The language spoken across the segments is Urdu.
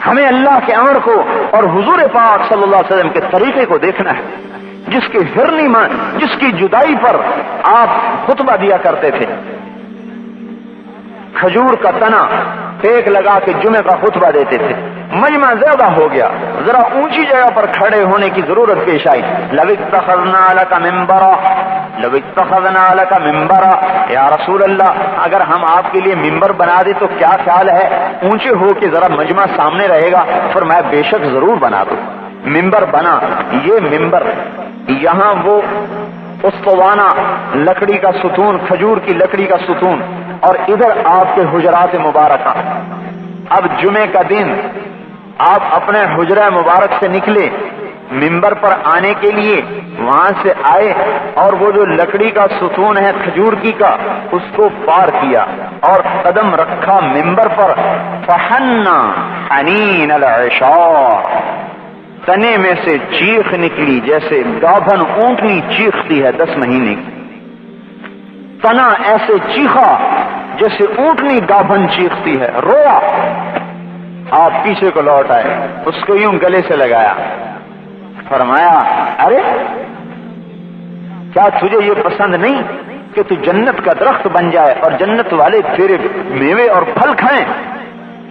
ہمیں اللہ کے امر کو اور حضور پاک صلی اللہ علیہ وسلم کے طریقے کو دیکھنا ہے، جس کی ہرنی میں، جس کی جدائی پر آپ خطبہ دیا کرتے تھے، کھجور کا تنا ٹیک لگا کے جمعے کا خطبہ دیتے تھے۔ مجمع زیادہ ہو گیا، ذرا اونچی جگہ پر کھڑے ہونے کی ضرورت پیش آئی۔ لو اتخذنا لک منبرا، لو اتخذنا لک منبرا، یا رسول اللہ اگر ہم آپ کے لیے ممبر بنا دیں تو کیا خیال ہے، اونچے ہو کے ذرا مجمع سامنے رہے گا؟ فرمایا بے شک ضرور بنا دو۔ ممبر بنا۔ یہ ممبر یہاں وہ استوانہ لکڑی کا ستون، کھجور کی لکڑی کا ستون، اور ادھر آپ کے حجرات مبارکہ۔ اب جمعے کا دن آپ اپنے حجرہ مبارک سے نکلے، ممبر پر آنے کے لیے وہاں سے آئے، اور وہ جو لکڑی کا ستون ہے کھجور کی کا، اس کو پار کیا اور قدم رکھا ممبر پر۔ فحنا حنین العشار، تنے میں سے چیخ نکلی جیسے گابھن اونٹنی چیختی ہے 10 مہینے کی۔ تنا ایسے چیخا جیسے اونٹنی گابھن چیختی ہے، رویا۔ آپ پیچھے کو لوٹ آئے، اس کو یوں گلے سے لگایا، فرمایا ارے کیا تجھے یہ پسند نہیں کہ تو جنت کا درخت بن جائے اور جنت والے تیرے میوے اور پھل کھائیں؟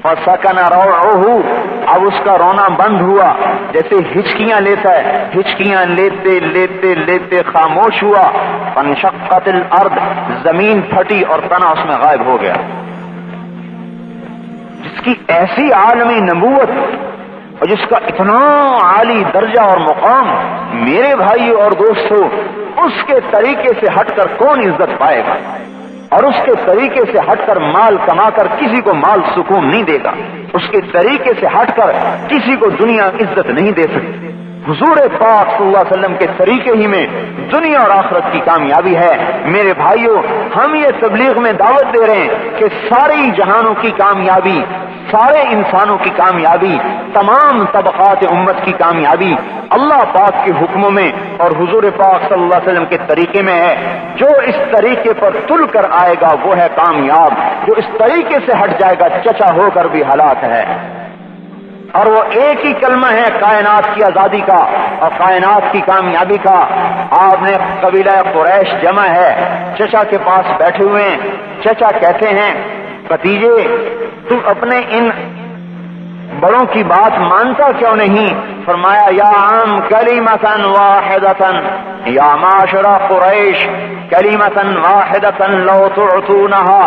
فسکن روعہ، اب اس کا رونا بند ہوا، جیسے ہچکیاں لیتا ہے، ہچکیاں لیتے لیتے لیتے خاموش ہوا۔ فانشقت الارض، زمین پھٹی اور تنا اس میں غائب ہو گیا۔ جس کی ایسی عالمی نبوت اور جس کا اتنا عالی درجہ اور مقام، میرے بھائیو اور دوستو، اس کے طریقے سے ہٹ کر کون عزت پائے گا؟ اور اس کے طریقے سے ہٹ کر مال کما کر کسی کو مال سکون نہیں دے گا، اس کے طریقے سے ہٹ کر کسی کو دنیا عزت نہیں دے سکتی۔ حضور پاک صلی اللہ علیہ وسلم کے طریقے ہی میں دنیا اور آخرت کی کامیابی ہے۔ میرے بھائیوں، ہم یہ تبلیغ میں دعوت دے رہے ہیں کہ ساری جہانوں کی کامیابی، سارے انسانوں کی کامیابی، تمام طبقات امت کی کامیابی اللہ پاک کے حکموں میں اور حضور پاک صلی اللہ علیہ وسلم کے طریقے میں ہے۔ جو اس طریقے پر تل کر آئے گا وہ ہے کامیاب، جو اس طریقے سے ہٹ جائے گا چچا ہو کر بھی ہلاک ہے۔ اور وہ ایک ہی کلمہ ہے کائنات کی آزادی کا اور کائنات کی کامیابی کا۔ آپ نے قبیلہ قریش جمع ہے، چچا کے پاس بیٹھے ہوئے ہیں، چچا کہتے ہیں بھتیجے تم اپنے ان بڑوں کی بات مانتا کیوں نہیں؟ فرمایا یا عام کلمۃ واحدۃ، یا معاشر قریش کلمۃ واحدۃ لو تعطونها،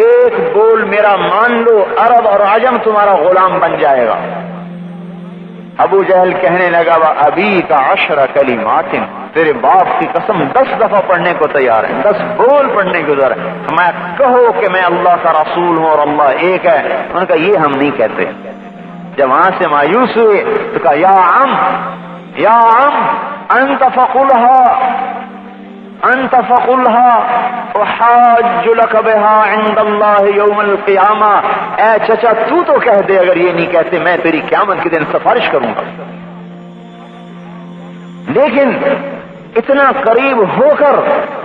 ایک بول میرا مان لو، عرب اور عجم تمہارا غلام بن جائے گا۔ ابو جہل کہنے لگا ابھی کا 10 کلمات، تیرے باپ کی قسم 10 دفعہ پڑھنے کو تیار ہے، 10 بول پڑھنے کو تیار ہے۔ میں کہو کہ میں اللہ کا رسول ہوں اور اللہ ایک ہے۔ انہوں نے کہا یہ ہم نہیں کہتے۔ جب وہاں سے مایوس ہوئے تو کہا یا عم انت فقلها احاج لك بها عند الله يوم القیامہ، اے چچا تو کہہ دے، اگر یہ نہیں کہتے میں تیری قیامت کے دن سفارش کروں گا۔ لیکن اتنا قریب ہو کر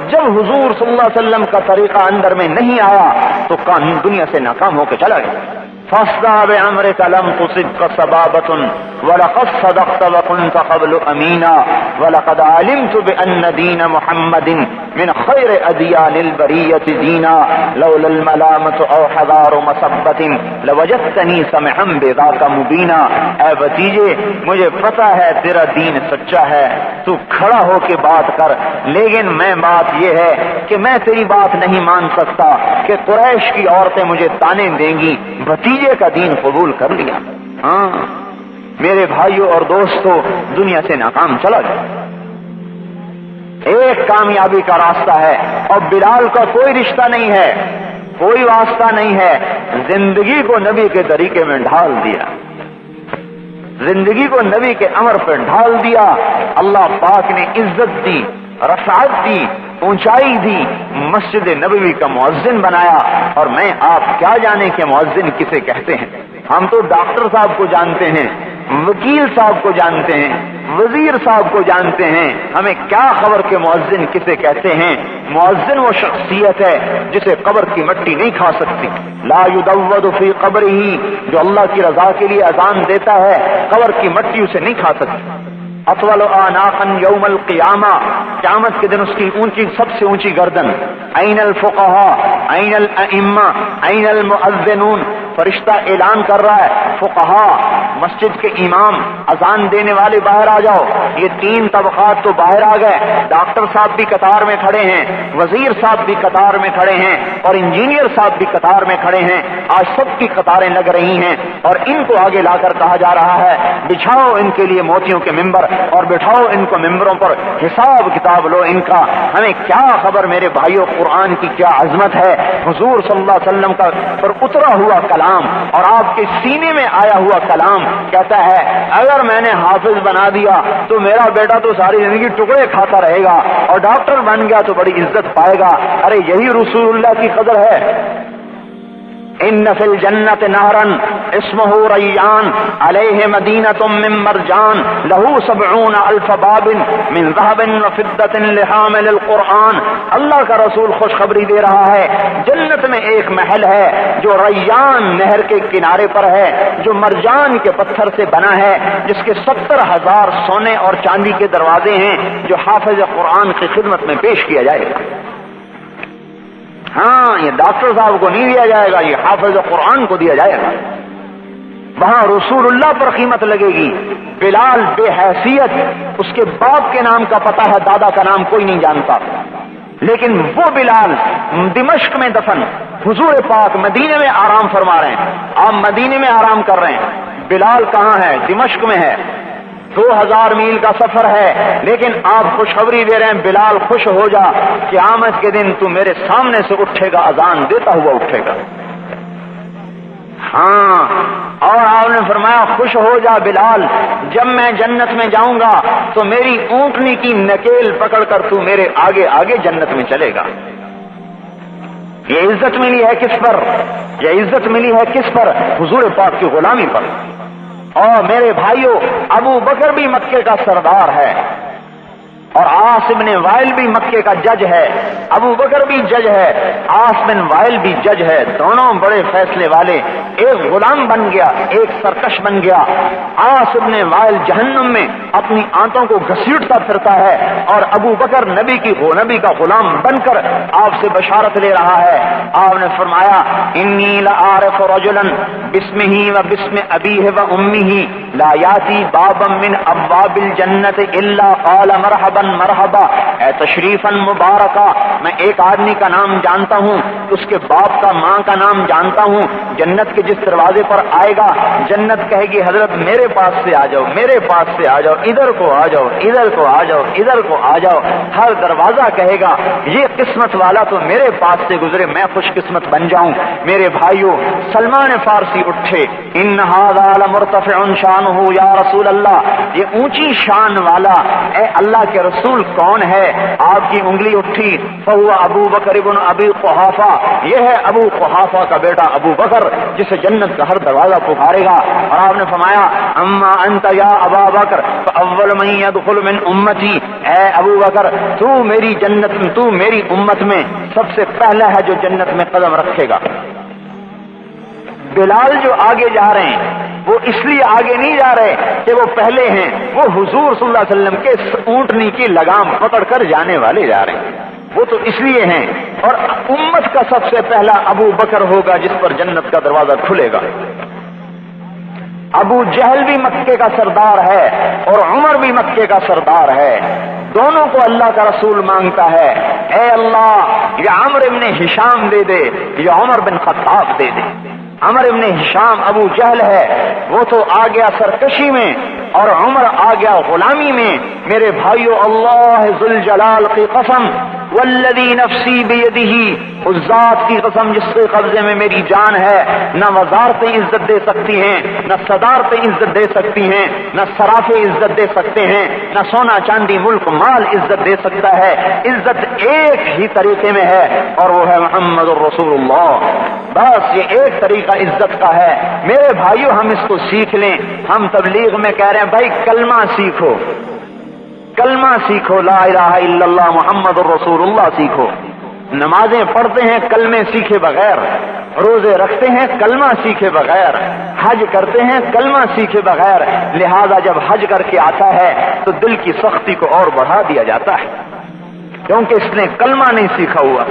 جب حضور صلی اللہ علیہ وسلم کا طریقہ اندر میں نہیں آیا تو قانون دنیا سے ناکام ہو کے چلا گیا۔ فاصدع بأمرك لم تصبك صبابة ولقد صدقت وكنت قبل أمينا ولقد علمت بأن دين محمد من خير أديان البرية دينا لولا الملامة أو حذار مسبة لوجدتني سمحا بذاك مبينا۔ اے بھتیجے مجھے پتہ ہے تیرا دین سچا ہے، تو کھڑا ہو کے بات کر، لیکن میں بات یہ ہے کہ میں تیری بات نہیں مان سکتا کہ قریش کی عورتیں مجھے تانے دیں گی۔ بھتیجے کا دین قبول کر لیا۔ ہاں میرے بھائیوں اور دوستوں، دنیا سے ناکام چلا گیا۔ ایک کامیابی کا راستہ ہے اور بلال کا کوئی رشتہ نہیں ہے، کوئی واسطہ نہیں ہے، زندگی کو نبی کے طریقے میں ڈھال دیا، زندگی کو نبی کے امر پر ڈھال دیا۔ اللہ پاک نے عزت دی، رفعت دی، اونچائی دی، مسجد نبوی کا مؤذن بنایا۔ اور میں آپ کیا جانے کہ مؤذن کسے کہتے ہیں؟ ہم تو ڈاکٹر صاحب کو جانتے ہیں، وکیل صاحب کو جانتے ہیں، وزیر صاحب کو جانتے ہیں، ہمیں کیا خبر کہ مؤذن کسے کہتے ہیں؟ مؤذن وہ شخصیت ہے جسے قبر کی مٹی نہیں کھا سکتی. لا یدود فی قبرہ، جو اللہ کی رضا کے لیے اذان دیتا ہے قبر کی مٹی اسے نہیں کھا سکتی. اطول اعناقا یوم القیامہ، قیامت کے دن اس کی اونچی، سب سے اونچی گردن. این الفقہاء، این الائمہ، این المؤذنون. فرشتہ اعلان کر رہا ہے، فقہاء مسجد کے امام، اذان دینے والے باہر آ جاؤ. یہ تین طبقات تو باہر آ گئے، ڈاکٹر صاحب بھی قطار میں کھڑے ہیں، وزیر صاحب بھی قطار میں کھڑے ہیں، اور انجینئر صاحب بھی قطار میں کھڑے ہیں. آج سب کی قطاریں لگ رہی ہیں اور ان کو آگے لا کر کہا جا رہا ہے بچھاؤ ان کے لیے موتیوں کے ممبر اور بٹھاؤ ان کو ممبروں پر، حساب کتاب لو ان کا. ہمیں کیا خبر میرے بھائیوں، قرآن کی کیا عظمت ہے. حضور صلی اللہ علیہ وسلم کا پر اترا ہوا کلام اور آپ کے سینے میں آیا ہوا کلام کہتا ہے اگر میں نے حافظ بنا دیا تو میرا بیٹا تو ساری زندگی ٹکڑے کھاتا رہے گا، اور ڈاکٹر بن گیا تو بڑی عزت پائے گا. ارے یہی رسول اللہ کی قدر ہے. ان فی الجنت نہرن اسمہ ریان علیہ مدینۃ من مرجان لہ 70,000 باب من ذہب وفضۃ لحامل القرآن. اللہ کا رسول خوشخبری دے رہا ہے جنت میں ایک محل ہے جو ریان نہر کے کنارے پر ہے، جو مرجان کے پتھر سے بنا ہے، جس کے 70,000 سونے اور چاندی کے دروازے ہیں جو حافظ قرآن کی خدمت میں پیش کیا جائے گا. ہاں، یہ ڈاکٹر صاحب کو نہیں دیا جائے گا، یہ حافظ قرآن کو دیا جائے گا. وہاں رسول اللہ پر قیمت لگے گی. بلال بے حیثیت، اس کے باپ کے نام کا پتہ ہے، دادا کا نام کوئی نہیں جانتا، لیکن وہ بلال دمشق میں دفن، حضور پاک مدینے میں آرام فرما رہے ہیں. آپ مدینے میں آرام کر رہے ہیں، بلال کہاں ہے؟ دمشق میں ہے. 2000 میل کا سفر ہے، لیکن آپ خوشخبری دے رہے ہیں بلال خوش ہو جا، قیامت کے دن تو میرے سامنے سے اٹھے گا، اذان دیتا ہوا اٹھے گا. ہاں، اور آپ نے فرمایا خوش ہو جا بلال، جب میں جنت میں جاؤں گا تو میری اونٹنی کی نکیل پکڑ کر تو میرے آگے آگے جنت میں چلے گا. یہ عزت ملی ہے کس پر؟ یہ عزت ملی ہے کس پر؟ حضور پاک کی غلامی پر. اور میرے بھائیوں، ابو بکر بھی مکے کا سردار ہے اور عاص بن وائل بھی مکے کا جج ہے. ابو بکر بھی جج ہے، عاص بن وائل بھی جج ہے، دونوں بڑے فیصلے والے. ایک غلام بن گیا، ایک سرکش بن گیا. عاص بن وائل جہنم میں اپنی آنتوں کو گھسیٹتا پھرتا ہے اور ابو بکر نبی کا غلام بن کر آپ سے بشارت لے رہا ہے. آپ نے فرمایا انی لعارف رجلا باسمہ و باسم ابیہ و امہ لا یاتی بابا من ابواب الجنت الا قال مرحبا مرحبا، اے تشریفا مبارکہ. میں ایک آدمی کا نام جانتا ہوں، اس کے باپ کا، ماں کا نام جانتا ہوں. جنت کے جس دروازے پر آئے گا جنت کہے گی حضرت میرے پاس سے آ جاؤ، میرے پاس سے آ جاؤ، ادھر کو آ جاؤ، ادھر کو آ جاؤ، ادھر کو آ جاؤ. ہر دروازہ کہے گا یہ قسمت والا تو میرے پاس سے گزرے، میں خوش قسمت بن جاؤں. میرے بھائیوں، سلمان فارسی اٹھے، ان ھذا لمرتفع شانہ یا رسول اللہ، یہ اونچی شان والا اے اللہ کے رسول کون ہے؟ آپ کی انگلی اٹھی، فہو ابو بکر ابن ابی قحافہ، یہ ہے ابو قحافہ کا بیٹا ابو بکر جسے جنت کا ہر دروازہ پکارے گا. اور آپ نے فرمایا اما انت یا ابا بکر فاول من يدخل من امتی، اے ابو بکر تو میری جنت میں، تو میری امت میں سب سے پہلا ہے جو جنت میں قدم رکھے گا. بلال جو آگے جا رہے ہیں وہ اس لیے آگے نہیں جا رہے کہ وہ پہلے ہیں، وہ حضور صلی اللہ علیہ وسلم کے اونٹنی کی لگام پکڑ کر جانے والے جا رہے ہیں، وہ تو اس لیے ہیں. اور امت کا سب سے پہلا ابو بکر ہوگا جس پر جنت کا دروازہ کھلے گا. ابو جہل بھی مکے کا سردار ہے اور عمر بھی مکے کا سردار ہے. دونوں کو اللہ کا رسول مانگتا ہے اے اللہ یہ عمر ابن ہشام دے دے یا عمر بن خطاب دے دے. عمر ابن ہشام ابو جہل ہے، وہ تو آ گیا سرکشی میں اور عمر آ گیا غلامی میں. میرے بھائیو، اللہ ذوالجلال کی قسم، والذی نفسی بیدہ، اس ذات کی قسم جس کے قبضے میں میری جان ہے، نہ وزارتیں عزت دے سکتی ہیں، نہ صدارتیں عزت دے سکتی ہیں، نہ سرافے عزت دے سکتے ہیں، نہ سونا چاندی ملک مال عزت دے سکتا ہے۔ عزت ایک ہی طریقے میں ہے اور وہ ہے محمد الرسول اللہ۔ بس یہ ایک طریقہ عزت کا ہے۔ میرے بھائیو، ہم اس کو سیکھ لیں۔ ہم تبلیغ میں کہہ رہے ہیں بھائی کلمہ سیکھو، کلمہ سیکھو، لا الہ الا اللہ محمد الرسول اللہ سیکھو۔ نمازیں پڑھتے ہیں کلمے سیکھے بغیر، روزے رکھتے ہیں کلمہ سیکھے بغیر، حج کرتے ہیں کلمہ سیکھے بغیر۔ لہذا جب حج کر کے آتا ہے تو دل کی سختی کو اور بڑھا دیا جاتا ہے، کیونکہ اس نے کلمہ نہیں سیکھا ہوا۔